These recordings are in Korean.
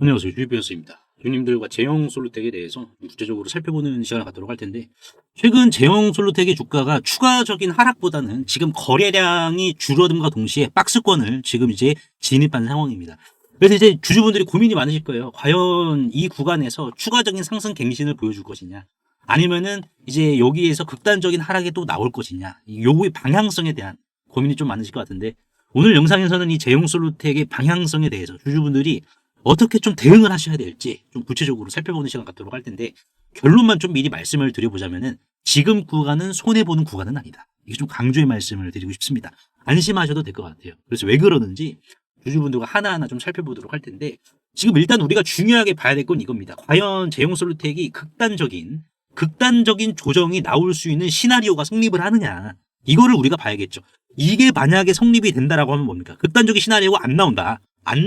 안녕하세요. 유비였습니다. 주님들과 제형 솔루텍에 대해서 구체적으로 살펴보는 시간을 갖도록 할 텐데, 최근 제형 솔루텍의 주가가 추가적인 하락보다는 지금 거래량이 줄어듦과 동시에 박스권을 지금 이제 진입한 상황입니다. 그래서 이제 주주분들이 고민이 많으실 거예요. 과연 이 구간에서 추가적인 상승 갱신을 보여줄 것이냐, 아니면은 이제 여기에서 극단적인 하락이 또 나올 것이냐, 요구의 방향성에 대한 고민이 좀 많으실 것 같은데, 오늘 영상에서는 이 제형 솔루텍의 방향성에 대해서 주주분들이 어떻게 좀 대응을 하셔야 될지 좀 구체적으로 살펴보는 시간 갖도록 할 텐데, 결론만 좀 미리 말씀을 드려보자면은 지금 구간은 손해보는 구간은 아니다. 이게 좀 강조의 말씀을 드리고 싶습니다. 안심하셔도 될 것 같아요. 그래서 왜 그러는지 주주분들과 하나하나 좀 살펴보도록 할 텐데, 지금 일단 우리가 중요하게 봐야 될 건 이겁니다. 과연 제형 솔루텍이 극단적인 조정이 나올 수 있는 시나리오가 성립을 하느냐, 이거를 우리가 봐야겠죠. 이게 만약에 성립이 된다라고 하면 뭡니까? 극단적인 시나리오가 안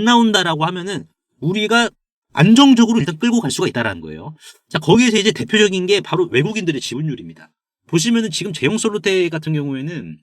나온다라고 하면은 우리가 안정적으로 일단 끌고 갈 수가 있다라는 거예요. 자, 거기에서 이제 대표적인 게 바로 외국인들의 지분율입니다. 보시면은 지금 제형 솔루텍 같은 경우에는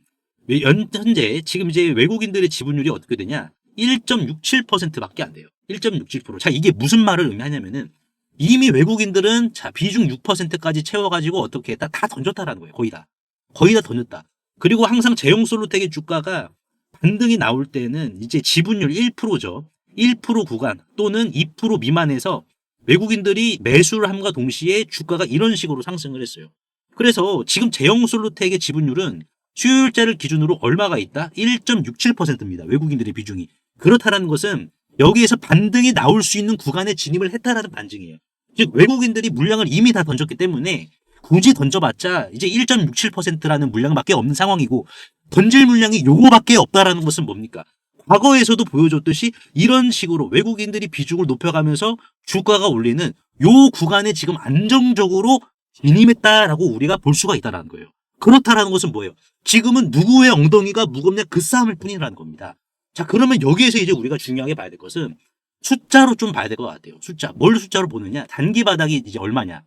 현재 지금 이제 외국인들의 지분율이 어떻게 되냐? 1.67%밖에 안 돼요. 1.67%. 자, 이게 무슨 말을 의미하냐면은 이미 외국인들은 자, 비중 6%까지 채워가지고 어떻게 했다? 다 던졌다라는 거예요. 거의 다. 거의 다 던졌다. 그리고 항상 제형 솔루텍의 주가가 반등이 나올 때는 이제 지분율 1%죠. 1% 구간 또는 2% 미만에서 외국인들이 매수를 함과 동시에 주가가 이런 식으로 상승을 했어요. 그래서 지금 제형 솔루텍의 지분율은 수요일자를 기준으로 얼마가 있다? 1.67%입니다. 외국인들의 비중이. 그렇다는 것은 여기에서 반등이 나올 수 있는 구간에 진입을 했다라는 반증이에요. 즉 외국인들이 물량을 이미 다 던졌기 때문에 굳이 던져봤자 이제 1.67%라는 물량밖에 없는 상황이고, 던질 물량이 요거밖에 없다라는 것은 뭡니까? 과거에서도 보여줬듯이 이런 식으로 외국인들이 비중을 높여가면서 주가가 올리는 요 구간에 지금 안정적으로 진입했다라고 우리가 볼 수가 있다는 거예요. 그렇다라는 것은 뭐예요? 지금은 누구의 엉덩이가 무겁냐 그 싸움일 뿐이라는 겁니다. 자, 그러면 여기에서 이제 우리가 중요하게 봐야 될 것은 숫자로 좀 봐야 될 것 같아요. 숫자. 뭘 숫자로 보느냐? 단기 바닥이 이제 얼마냐?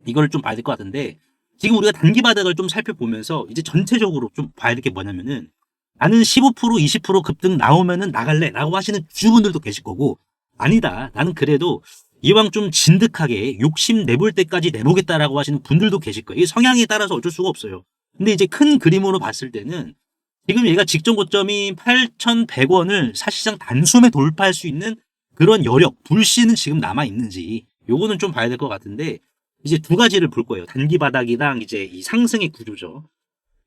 이걸 좀 봐야 될 것 같은데, 지금 우리가 단기 바닥을 좀 살펴보면서 이제 전체적으로 좀 봐야 될 게 뭐냐면은, 나는 15% 20% 급등 나오면은 나갈래 라고 하시는 주주분들도 계실 거고, 아니다, 나는 그래도 이왕 좀 진득하게 욕심 내볼 때까지 내보겠다라고 하시는 분들도 계실 거예요. 이 성향에 따라서 어쩔 수가 없어요. 근데 이제 큰 그림으로 봤을 때는 지금 얘가 직전 고점이 8,100원을 사실상 단숨에 돌파할 수 있는 그런 여력, 불씨는 지금 남아 있는지 요거는 좀 봐야 될 것 같은데, 이제 두 가지를 볼 거예요. 단기 바닥이랑 이제 이 상승의 구조죠.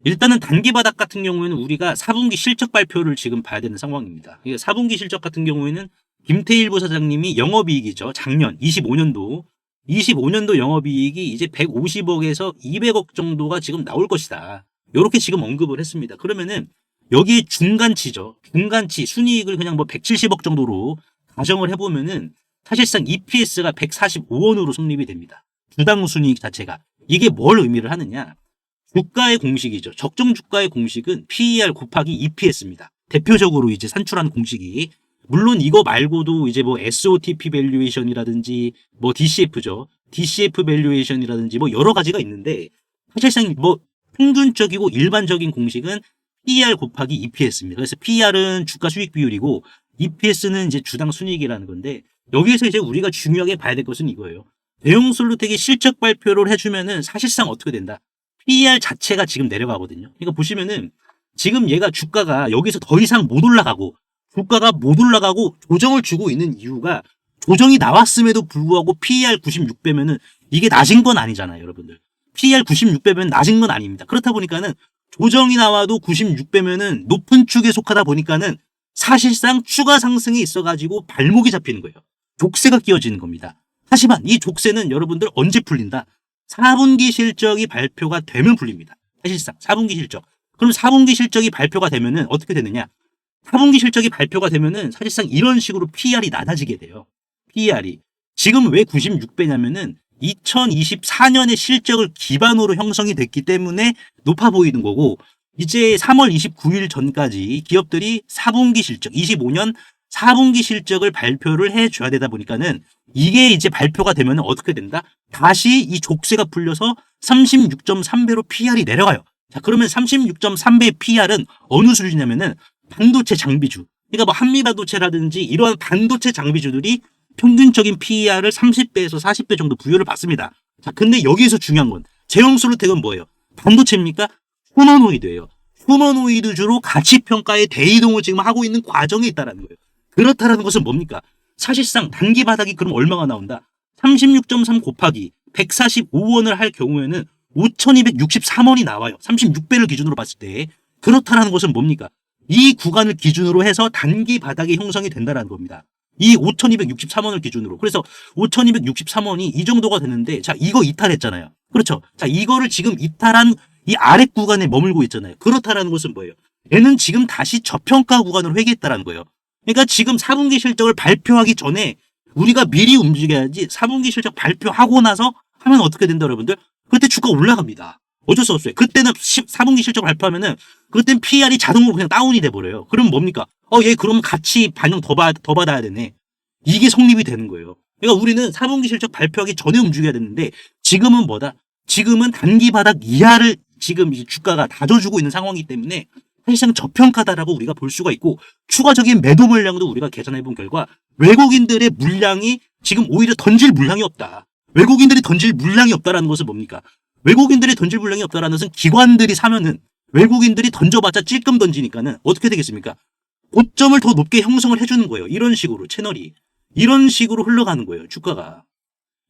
일단은 단기 바닥 같은 경우에는 우리가 4분기 실적 발표를 지금 봐야 되는 상황입니다. 4분기 실적 같은 경우에는 김태일 부사장님이 영업이익이죠. 작년 25년도 영업이익이 이제 150억에서 200억 정도가 지금 나올 것이다. 이렇게 지금 언급을 했습니다. 그러면은 여기 중간치죠. 중간치 순이익을 그냥 뭐 170억 정도로 가정을 해보면은 사실상 EPS가 145원으로 성립이 됩니다. 주당 순이익 자체가. 이게 뭘 의미를 하느냐? 주가의 공식이죠. 적정 주가의 공식은 PER 곱하기 EPS입니다. 대표적으로 이제 산출한 공식이. 물론 이거 말고도 이제 뭐 SOTP 밸류에이션이라든지 뭐 DCF죠. DCF 밸류에이션이라든지 뭐 여러 가지가 있는데, 사실상 뭐 평균적이고 일반적인 공식은 PER 곱하기 EPS입니다. 그래서 PER은 주가 수익 비율이고 EPS는 이제 주당 순이익이라는 건데, 여기에서 이제 우리가 중요하게 봐야 될 것은 이거예요. 대형 솔루텍이 실적 발표를 해주면은 사실상 어떻게 된다? PER 자체가 지금 내려가거든요. 그러니까 보시면은 지금 얘가 주가가 여기서 더 이상 못 올라가고, 주가가 못 올라가고 조정을 주고 있는 이유가, 조정이 나왔음에도 불구하고 PER 96배면은 이게 낮은 건 아니잖아요, 여러분들. PER 96배면 낮은 건 아닙니다. 그렇다 보니까는 조정이 나와도 96배면은 높은 축에 속하다 보니까는 사실상 추가 상승이 있어가지고 발목이 잡히는 거예요. 족쇄가 끼어지는 겁니다. 하지만 이 족쇄는 여러분들 언제 풀린다? 4분기 실적이 발표가 되면 풀립니다. 사실상 4분기 실적. 그럼 4분기 실적이 발표가 되면은 어떻게 되느냐? 4분기 실적이 발표가 되면은 사실상 이런 식으로 PER이 낮아지게 돼요. PER이. 지금 왜 96배냐면은 2024년의 실적을 기반으로 형성이 됐기 때문에 높아 보이는 거고, 이제 3월 29일 전까지 기업들이 4분기 실적, 25년 4분기 실적을 발표를 해줘야 되다 보니까는 이게 이제 발표가 되면 어떻게 된다? 다시 이 족쇄가 풀려서 36.3배로 PER이 내려가요. 자, 그러면 36.3배 PER은 어느 수준이냐면은 반도체 장비주. 그러니까 뭐 한미반도체라든지 이러한 반도체 장비주들이 평균적인 PER을 30배에서 40배 정도 부여를 받습니다. 자, 근데 여기에서 중요한 건 제형솔루텍은 뭐예요? 반도체입니까? 휴머노이드예요. 휴머노이드주로 가치평가의 대이동을 지금 하고 있는 과정에 있다는 거예요. 그렇다라는 것은 뭡니까? 사실상 단기 바닥이 그럼 얼마가 나온다? 36.3 곱하기 145원을 할 경우에는 5,263원이 나와요. 36배를 기준으로 봤을 때. 그렇다라는 것은 뭡니까? 이 구간을 기준으로 해서 단기 바닥이 형성이 된다는 겁니다. 이 5,263원을 기준으로. 그래서 5,263원이 이 정도가 되는데, 자, 이거 이탈했잖아요. 그렇죠. 자, 이거를 지금 이탈한 이 아랫 구간에 머물고 있잖아요. 그렇다라는 것은 뭐예요? 얘는 지금 다시 저평가 구간으로 회귀했다라는 거예요. 그러니까 지금 4분기 실적을 발표하기 전에 우리가 미리 움직여야지 4분기 실적 발표하고 나서 하면 어떻게 된다, 여러분들? 그때 주가 올라갑니다. 어쩔 수 없어요. 그때는 4분기 실적 발표하면은 그때는 PER이 자동으로 그냥 다운이 돼버려요. 그럼 뭡니까? 얘 그럼 같이 반영 더 받아야 되네. 이게 성립이 되는 거예요. 그러니까 우리는 4분기 실적 발표하기 전에 움직여야 되는데 지금은 뭐다? 지금은 단기 바닥 이하를 지금 이 주가가 다져주고 있는 상황이기 때문에 사실상 저평가다라고 우리가 볼 수가 있고 추가적인 매도 물량도 우리가 계산해 본 결과 외국인들의 물량이 지금 오히려 던질 물량이 없다. 외국인들이 던질 물량이 없다라는 것은 뭡니까? 외국인들이 던질 물량이 없다라는 것은 기관들이 사면은 외국인들이 던져봤자 찔끔 던지니까는 어떻게 되겠습니까? 고점을 더 높게 형성을 해주는 거예요. 이런 식으로 채널이. 이런 식으로 흘러가는 거예요. 주가가.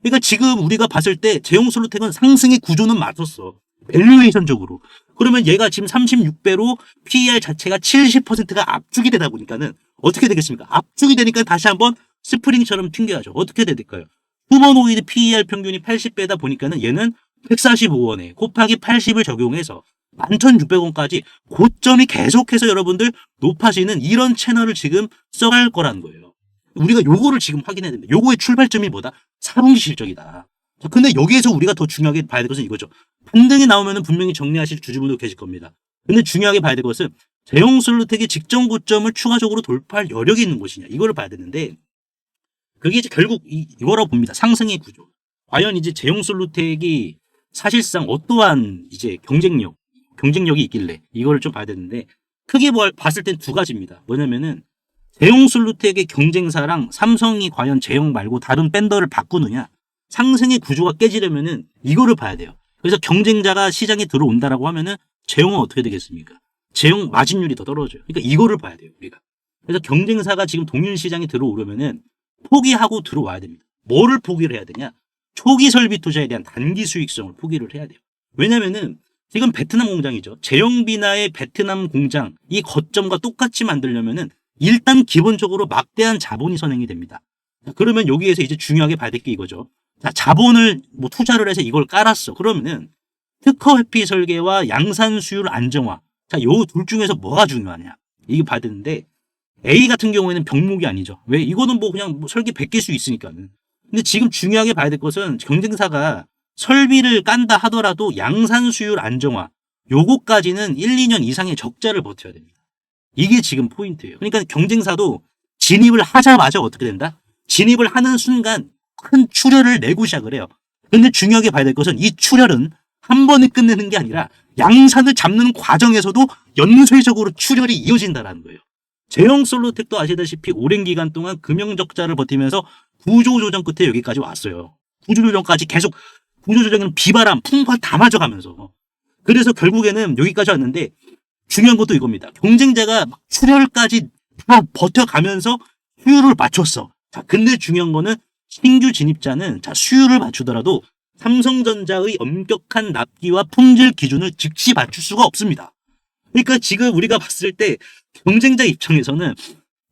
그러니까 지금 우리가 봤을 때 제형솔루텍은 상승의 구조는 맞았어. 밸류에이션적으로. 그러면 얘가 지금 36배로 PER 자체가 70%가 압축이 되다 보니까는 어떻게 되겠습니까? 압축이 되니까 다시 한번 스프링처럼 튕겨야죠. 어떻게 돼야 될까요? 휴머노이드 PER 평균이 80배다 보니까는 얘는 145원에 곱하기 80을 적용해서 11,600원까지 고점이 계속해서 여러분들 높아지는 이런 채널을 지금 써갈 거라는 거예요. 우리가 요거를 지금 확인해야 됩니다. 요거의 출발점이 뭐다? 4분기 실적이다. 자, 근데 여기에서 우리가 더 중요하게 봐야 될 것은 이거죠. 반등이 나오면 분명히 정리하실 주주분도 계실 겁니다. 근데 중요하게 봐야 될 것은 제형솔루텍이 직전 고점을 추가적으로 돌파할 여력이 있는 것이냐. 이거를 봐야 되는데 그게 이제 결국 이거라고 봅니다. 상승의 구조. 과연 이제 제형솔루텍이 사실상 어떠한 이제 경쟁력이 있길래 이거를 좀 봐야 되는데 크게 봤을 땐 두 가지입니다. 뭐냐면은 제형솔루텍의 경쟁사랑 삼성이 과연 제형 말고 다른 밴더를 바꾸느냐 상승의 구조가 깨지려면은 이거를 봐야 돼요. 그래서 경쟁자가 시장에 들어온다라고 하면은 제형은 어떻게 되겠습니까? 제형 마진율이 더 떨어져요. 그러니까 이거를 봐야 돼요, 우리가. 그래서 경쟁사가 지금 동일 시장에 들어오려면은 포기하고 들어와야 됩니다. 뭐를 포기를 해야 되냐? 초기 설비 투자에 대한 단기 수익성을 포기를 해야 돼요. 왜냐면은 지금 베트남 공장이죠. 제형비나의 베트남 공장 이 거점과 똑같이 만들려면은 일단 기본적으로 막대한 자본이 선행이 됩니다. 자, 그러면 여기에서 이제 중요하게 봐야 될 게 이거죠. 자, 자본을 뭐 투자를 해서 이걸 깔았어. 그러면은 특허 회피 설계와 양산 수율 안정화. 자, 요 둘 중에서 뭐가 중요하냐? 이게 봐야 되는데 A 같은 경우에는 병목이 아니죠. 왜? 이거는 뭐 그냥 뭐 설계 100개 수 있으니까는. 근데 지금 중요하게 봐야 될 것은 경쟁사가 설비를 깐다 하더라도 양산 수율 안정화. 요거까지는 1, 2년 이상의 적자를 버텨야 됩니다. 이게 지금 포인트예요. 그러니까 경쟁사도 진입을 하자마자 어떻게 된다? 진입을 하는 순간 큰 출혈을 내고 시작을 해요. 근데 중요하게 봐야 될 것은 이 출혈은 한 번에 끝내는 게 아니라 양산을 잡는 과정에서도 연쇄적으로 출혈이 이어진다는 거예요. 제형솔루텍도 아시다시피 오랜 기간 동안 금융적자를 버티면서 구조조정 끝에 여기까지 왔어요. 구조조정까지 계속 구조조정은 비바람, 풍파 다 맞아가면서. 그래서 결국에는 여기까지 왔는데 중요한 것도 이겁니다. 경쟁자가 출혈까지 다 버텨가면서 수율을 맞췄어. 자, 근데 중요한 거는 신규 진입자는 자, 수율을 맞추더라도 삼성전자의 엄격한 납기와 품질 기준을 즉시 맞출 수가 없습니다. 그러니까 지금 우리가 봤을 때 경쟁자 입장에서는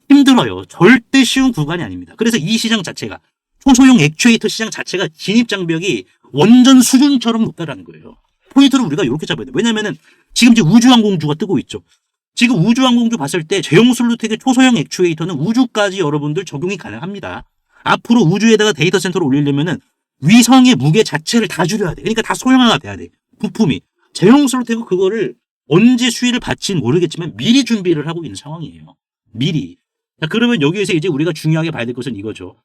힘들어요. 절대 쉬운 구간이 아닙니다. 그래서 이 시장 자체가 초소형 액추에이터 시장 자체가 진입 장벽이 원전 수준처럼 높다라는 거예요. 포인트를 우리가 이렇게 잡아야 돼요. 왜냐면은 지금 이제 우주항공주가 뜨고 있죠. 지금 우주항공주 봤을 때 제형솔루텍의 초소형 액추에이터는 우주까지 여러분들 적용이 가능합니다. 앞으로 우주에다가 데이터 센터를 올리려면은 위성의 무게 자체를 다 줄여야 돼. 그러니까 다 소형화가 돼야 돼. 부품이. 제형솔루텍은 그거를 언제 수위를 받지는 모르겠지만 미리 준비를 하고 있는 상황이에요. 미리. 자, 그러면 여기에서 이제 우리가 중요하게 봐야 될 것은 이거죠.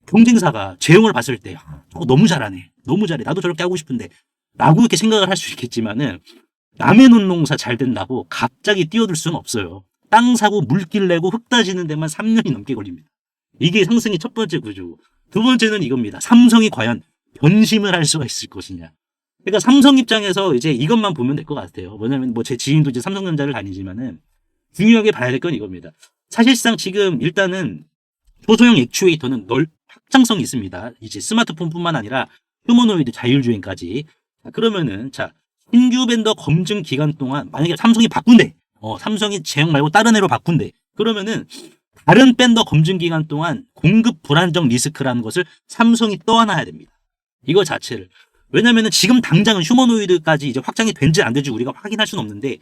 경쟁사가 제형을 봤을 때 저거 너무 잘하네. 너무 잘해. 나도 저렇게 하고 싶은데. 라고 이렇게 생각을 할 수 있겠지만은 남의 논농사 잘 된다고 갑자기 뛰어들 수는 없어요. 땅 사고 물길 내고 흙 따지는 데만 3년이 넘게 걸립니다. 이게 상승의 첫 번째 구조. 두 번째는 이겁니다. 삼성이 과연 변심을 할 수가 있을 것이냐. 그러니까 삼성 입장에서 이제 이것만 보면 될 것 같아요. 뭐냐면 뭐 제 지인도 이제 삼성전자를 다니지만은 중요하게 봐야 될 건 이겁니다. 사실상 지금 일단은 초소형 액추에이터는 확장성이 있습니다. 이제 스마트폰뿐만 아니라 휴머노이드 자율주행까지. 자, 그러면은 자 신규 벤더 검증 기간 동안 만약에 삼성이 바꾼대. 삼성이 제형 말고 다른 애로 바꾼대. 그러면은 다른 벤더 검증 기간 동안 공급 불안정 리스크라는 것을 삼성이 떠안아야 됩니다. 이거 자체를. 왜냐면은 지금 당장은 휴머노이드까지 이제 확장이 된지 안 된지 우리가 확인할 수는 없는데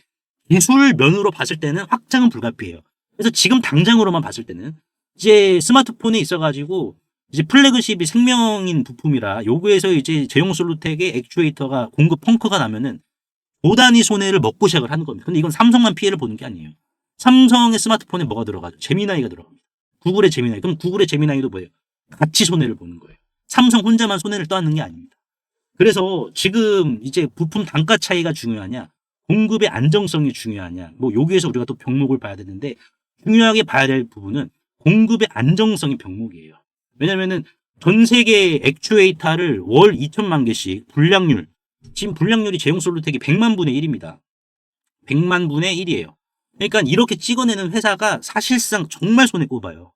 기술 면으로 봤을 때는 확장은 불가피해요. 그래서 지금 당장으로만 봤을 때는 이제 스마트폰에 있어가지고 이제 플래그십이 생명인 부품이라 요구에서 이제 제용 솔루텍의 액추에이터가 공급 펑크가 나면은 도단위 손해를 먹고 시작을 하는 겁니다. 근데 이건 삼성만 피해를 보는 게 아니에요. 삼성의 스마트폰에 뭐가 들어가죠? 제미나이가 들어갑니다. 구글의 제미나이. 그럼 구글의 제미나이도 뭐예요? 같이 손해를 보는 거예요. 삼성 혼자만 손해를 떠안는 게 아닙니다. 그래서 지금 이제 부품 단가 차이가 중요하냐, 공급의 안정성이 중요하냐, 뭐 여기에서 우리가 또 병목을 봐야 되는데 중요하게 봐야 될 부분은 공급의 안정성이 병목이에요. 왜냐면은 전 세계 액추에이터를 월 2천만 개씩 불량률, 지금 불량률이 제용 솔루텍이 100만 분의 1입니다. 100만 분의 1이에요. 그러니까 이렇게 찍어내는 회사가 사실상 정말 손에 꼽아요.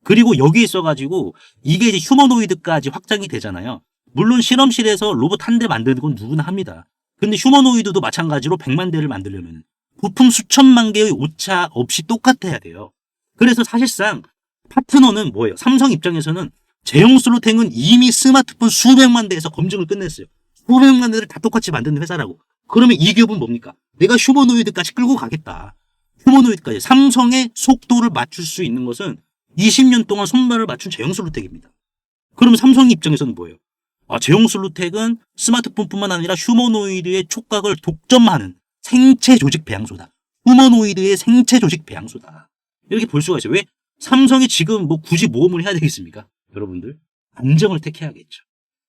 그리고 여기 있어가지고 이게 이제 휴머노이드까지 확장이 되잖아요. 물론 실험실에서 로봇 한 대 만드는 건 누구나 합니다. 근데 휴머노이드도 마찬가지로 100만 대를 만들려면 부품 수천만 개의 오차 없이 똑같아야 돼요. 그래서 사실상 파트너는 뭐예요? 삼성 입장에서는 제형 솔루텍은 이미 스마트폰 수백만 대에서 검증을 끝냈어요. 수백만 대를 다 똑같이 만드는 회사라고. 그러면 이 기업은 뭡니까? 내가 휴머노이드까지 끌고 가겠다. 휴머노이드까지. 삼성의 속도를 맞출 수 있는 것은 20년 동안 손발을 맞춘 제형 솔루텍입니다. 그러면 삼성 입장에서는 뭐예요? 제형 솔루텍은 스마트폰뿐만 아니라 휴머노이드의 촉각을 독점하는 생체 조직 배양소다. 휴머노이드의 생체 조직 배양소다. 이렇게 볼 수가 있어요. 왜? 삼성이 지금 뭐 굳이 모험을 해야 되겠습니까? 여러분들 안정을 택해야겠죠.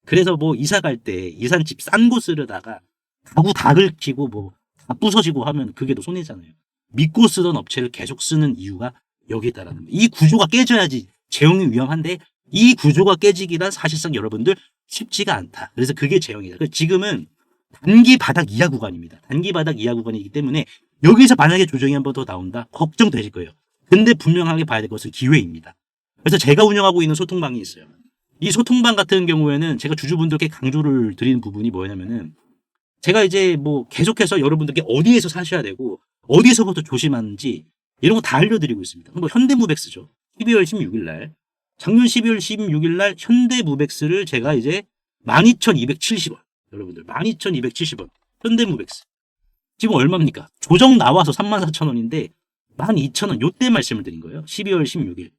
그래서 뭐 이사 갈 때 이삿집 싼 곳 쓰려다가 가구 다 긁히고 뭐 다 부서지고 하면 그게 더 손해잖아요. 믿고 쓰던 업체를 계속 쓰는 이유가 여기에 따라는 거예요. 이 구조가 깨져야지 제형이 위험한데 이 구조가 깨지기란 사실상 여러분들 쉽지가 않다. 그래서 그게 제형이다. 지금은 단기 바닥 이하 구간입니다. 단기 바닥 이하 구간이기 때문에 여기서 만약에 조정이 한 번 더 나온다? 걱정되실 거예요. 근데 분명하게 봐야 될 것은 기회입니다. 그래서 제가 운영하고 있는 소통방이 있어요. 이 소통방 같은 경우에는 제가 주주분들께 강조를 드리는 부분이 뭐냐면은 제가 이제 뭐 계속해서 여러분들께 어디에서 사셔야 되고 어디서부터 조심하는지 이런 거 다 알려드리고 있습니다. 뭐 현대무백스죠. 12월 16일 날 작년 12월 16일 날 현대무백스를 제가 이제 12,270원 여러분들 12,270원 현대무백스 지금 얼마입니까? 조정 나와서 34,000원인데 12,000원 요때 말씀을 드린 거예요. 12월 16일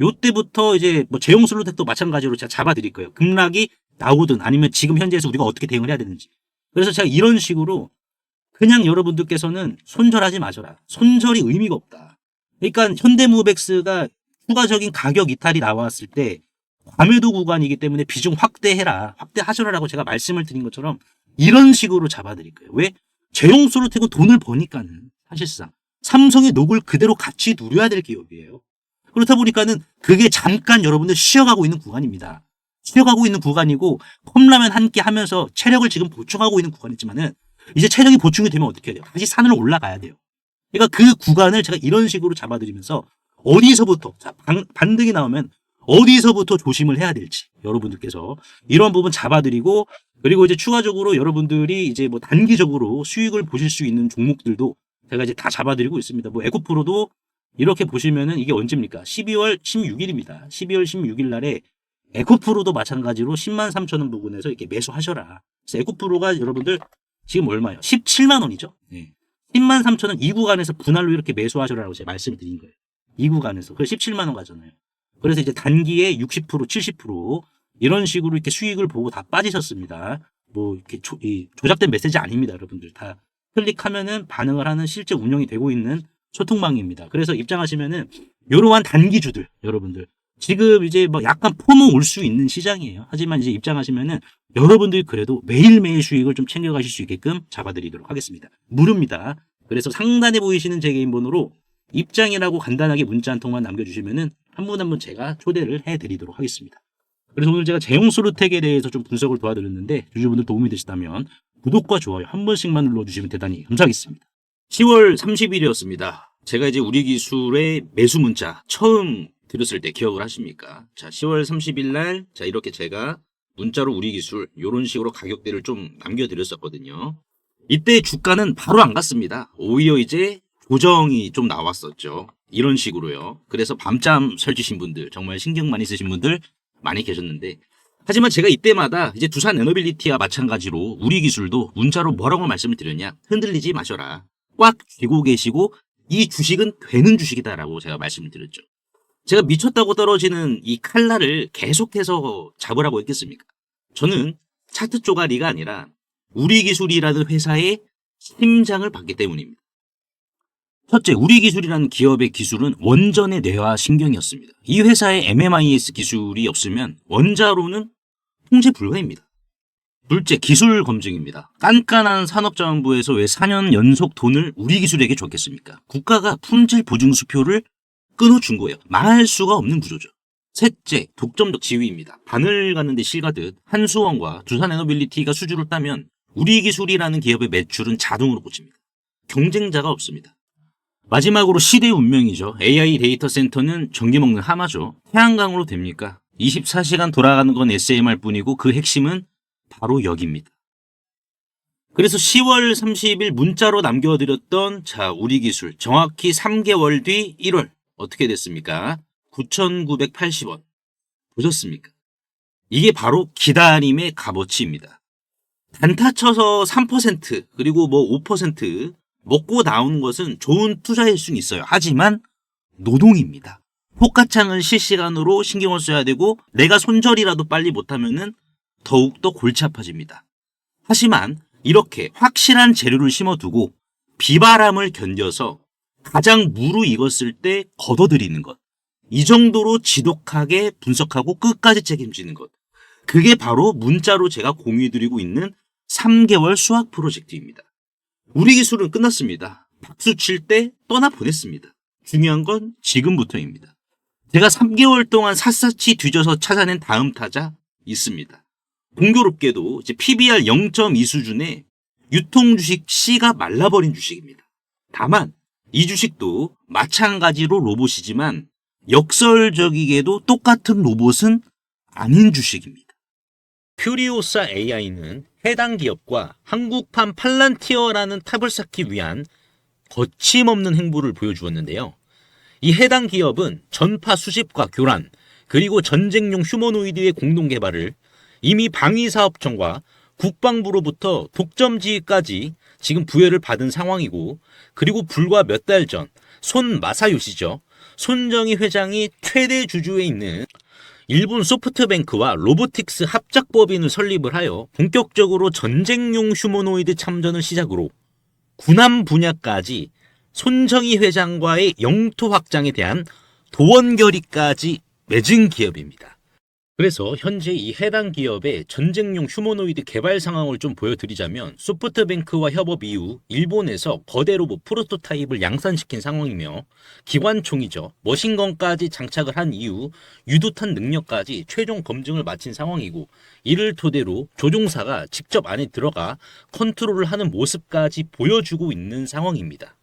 요때부터 이제 뭐 제용 솔루텍도 마찬가지로 제가 잡아드릴 거예요. 급락이 나오든 아니면 지금 현재에서 우리가 어떻게 대응을 해야 되는지. 그래서 제가 이런 식으로 그냥 여러분들께서는 손절하지 마셔라. 손절이 의미가 없다. 그러니까 현대무백스가 추가적인 가격 이탈이 나왔을 때 과매도 구간이기 때문에 비중 확대해라. 확대하셔라라고 제가 말씀을 드린 것처럼 이런 식으로 잡아드릴 거예요. 왜? 제용 솔루텍은 돈을 버니까는 사실상 삼성의 녹을 그대로 같이 누려야 될 기업이에요. 그렇다 보니까는 그게 잠깐 여러분들 쉬어가고 있는 구간입니다. 쉬어가고 있는 구간이고 컵라면 한 끼 하면서 체력을 지금 보충하고 있는 구간이지만은 이제 체력이 보충이 되면 어떻게 해야 돼요? 다시 산을 올라가야 돼요. 그러니까 그 구간을 제가 이런 식으로 잡아드리면서 어디서부터 반등이 나오면 어디서부터 조심을 해야 될지 여러분들께서 이런 부분 잡아드리고 그리고 이제 추가적으로 여러분들이 이제 뭐 단기적으로 수익을 보실 수 있는 종목들도 제가 이제 다 잡아드리고 있습니다. 뭐 에코프로도 이렇게 보시면은 이게 언제입니까? 12월 16일입니다. 12월 16일 날에 에코프로도 마찬가지로 103,000원 부근에서 이렇게 매수하셔라. 그래서 에코프로가 여러분들 지금 얼마예요? 17만 원이죠. 네. 103,000원 이 구간에서 분할로 이렇게 매수하셔라라고 제가 말씀드린 거예요. 이 구간에서. 그래서 17만 원 가잖아요. 그래서 이제 단기에 60%, 70% 이런 식으로 이렇게 수익을 보고 다 빠지셨습니다. 뭐 이렇게 조작된 메시지 아닙니다, 여러분들. 다 클릭하면은 반응을 하는 실제 운영이 되고 있는 소통방입니다. 그래서 입장하시면은 이러한 단기주들 여러분들 지금 이제 뭐 약간 포모 올 수 있는 시장이에요. 하지만 이제 입장하시면은 여러분들이 그래도 매일매일 수익을 좀 챙겨가실 수 있게끔 잡아드리도록 하겠습니다. 무료입니다. 그래서 상단에 보이시는 제 개인 번호로 입장이라고 간단하게 문자 한 통만 남겨주시면은 한 분 한 분 제가 초대를 해드리도록 하겠습니다. 그래서 오늘 제가 제형솔루텍에 대해서 좀 분석을 도와드렸는데 유저분들 도움이 되시다면 구독과 좋아요 한 번씩만 눌러주시면 대단히 감사하겠습니다. 10월 30일이었습니다. 제가 이제 우리 기술의 매수 문자 처음 드렸을 때 기억을 하십니까? 자, 10월 30일 날, 자, 이렇게 제가 문자로 우리 기술, 요런 식으로 가격대를 좀 남겨드렸었거든요. 이때 주가는 바로 안 갔습니다. 오히려 이제 조정이 좀 나왔었죠. 이런 식으로요. 그래서 밤잠 설치신 분들, 정말 신경 많이 쓰신 분들 많이 계셨는데, 하지만 제가 이때마다 이제 두산 에너빌리티와 마찬가지로 우리 기술도 문자로 뭐라고 말씀을 드렸냐? 흔들리지 마셔라. 꽉 쥐고 계시고 이 주식은 되는 주식이다라고 제가 말씀을 드렸죠. 제가 미쳤다고 떨어지는 이 칼날을 계속해서 잡으라고 했겠습니까? 저는 차트 쪼가리가 아니라 우리 기술이라는 회사의 심장을 받기 때문입니다. 첫째, 우리 기술이라는 기업의 기술은 원전의 뇌와 신경이었습니다. 이 회사의 MMIS 기술이 없으면 원자로는 통제 불가입니다. 둘째, 기술 검증입니다. 깐깐한 산업자원부에서 왜 4년 연속 돈을 우리 기술에게 줬겠습니까? 국가가 품질 보증 수표를 끊어준 거예요. 말할 수가 없는 구조죠. 셋째, 독점적 지위입니다. 바늘 가는데 실 가듯 한수원과 두산에너빌리티가 수주를 따면 우리 기술이라는 기업의 매출은 자동으로 꽂힙니다. 경쟁자가 없습니다. 마지막으로 시대의 운명이죠. AI 데이터 센터는 전기 먹는 하마죠. 태양광으로 됩니까? 24시간 돌아가는 건 SMR 뿐이고 그 핵심은 바로 여기입니다. 그래서 10월 30일 문자로 남겨드렸던 자 우리 기술 정확히 3개월 뒤 1월 어떻게 됐습니까? 9,980원. 보셨습니까? 이게 바로 기다림의 값어치입니다. 단타 쳐서 3% 그리고 뭐 5% 먹고 나오는 것은 좋은 투자일 수는 있어요. 하지만 노동입니다. 포가창을 실시간으로 신경을 써야 되고 내가 손절이라도 빨리 못하면은 더욱더 골치 아파집니다. 하지만 이렇게 확실한 재료를 심어두고 비바람을 견뎌서 가장 무르익었을 때 걷어들이는 것. 이 정도로 지독하게 분석하고 끝까지 책임지는 것. 그게 바로 문자로 제가 공유해드리고 있는 3개월 수학 프로젝트입니다. 우리 기술은 끝났습니다. 박수 칠 때 떠나보냈습니다. 중요한 건 지금부터입니다. 제가 3개월 동안 샅샅이 뒤져서 찾아낸 다음 타자 있습니다. 공교롭게도 이제 PBR 0.2 수준의 유통주식 C가 말라버린 주식입니다. 다만 이 주식도 마찬가지로 로봇이지만 역설적이게도 똑같은 로봇은 아닌 주식입니다. 퓨리오사 AI는 해당 기업과 한국판 팔란티어라는 탑을 쌓기 위한 거침없는 행보를 보여주었는데요. 이 해당 기업은 전파 수집과 교란, 그리고 전쟁용 휴머노이드의 공동 개발을 이미 방위사업청과 국방부로부터 독점지위까지 지금 부여를 받은 상황이고, 그리고 불과 몇 달 전 손 마사요시죠. 손정희 회장이 최대 주주에 있는 일본 소프트뱅크와 로보틱스 합작법인을 설립을 하여 본격적으로 전쟁용 휴머노이드 참전을 시작으로 군함 분야까지 손정희 회장과의 영토 확장에 대한 도원 결의까지 맺은 기업입니다. 그래서 현재 이 해당 기업의 전쟁용 휴머노이드 개발 상황을 좀 보여드리자면 소프트뱅크와 협업 이후 일본에서 거대 로봇 프로토타입을 양산시킨 상황이며 기관총이죠. 머신건까지 장착을 한 이후 유도탄 능력까지 최종 검증을 마친 상황이고, 이를 토대로 조종사가 직접 안에 들어가 컨트롤을 하는 모습까지 보여주고 있는 상황입니다.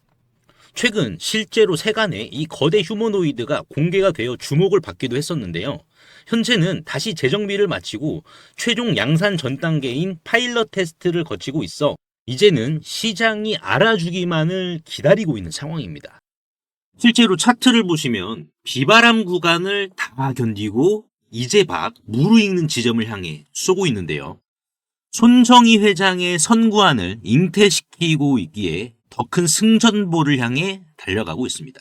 최근 실제로 세간에 이 거대 휴머노이드가 공개가 되어 주목을 받기도 했었는데요. 현재는 다시 재정비를 마치고 최종 양산 전 단계인 파일럿 테스트를 거치고 있어 이제는 시장이 알아주기만을 기다리고 있는 상황입니다. 실제로 차트를 보시면 비바람 구간을 다 견디고 이제 막 무르익는 지점을 향해 쏘고 있는데요. 손정희 회장의 선구안을 잉태시키고 있기에 더 큰 승전보를 향해 달려가고 있습니다.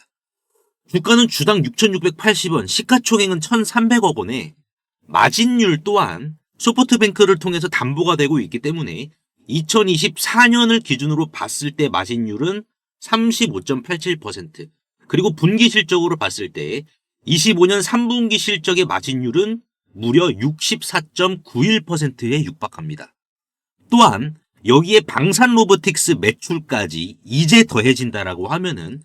주가는 주당 6,680원, 시가총액은 1,300억 원에 마진율 또한 소프트뱅크를 통해서 담보가 되고 있기 때문에 2024년을 기준으로 봤을 때 마진율은 35.87%, 그리고 분기 실적으로 봤을 때 25년 3분기 실적의 마진율은 무려 64.91%에 육박합니다. 또한 여기에 방산 로보틱스 매출까지 이제 더해진다라고 하면은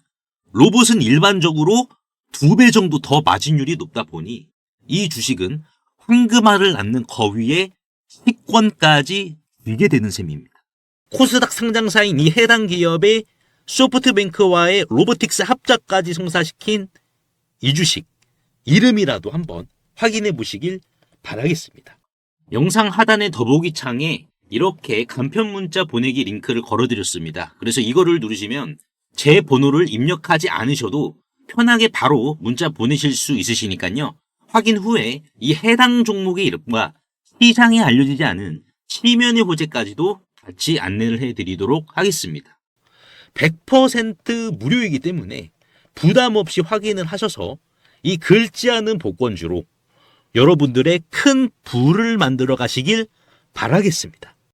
로봇은 일반적으로 2배 정도 더 마진율이 높다 보니 이 주식은 황금알을 낳는 거위의 식권까지 들게 되는 셈입니다. 코스닥 상장사인 이 해당 기업의 소프트뱅크와의 로보틱스 합작까지 성사시킨 이 주식 이름이라도 한번 확인해 보시길 바라겠습니다. 영상 하단의 더보기 창에 이렇게 간편 문자 보내기 링크를 걸어드렸습니다. 그래서 이거를 누르시면 제 번호를 입력하지 않으셔도 편하게 바로 문자 보내실 수 있으시니까요. 확인 후에 이 해당 종목의 이름과 시장에 알려지지 않은 치면의 호재까지도 같이 안내를 해드리도록 하겠습니다. 100% 무료이기 때문에 부담 없이 확인을 하셔서 이 긁지 않은 복권주로 여러분들의 큰 부를 만들어 가시길 바라겠습니다.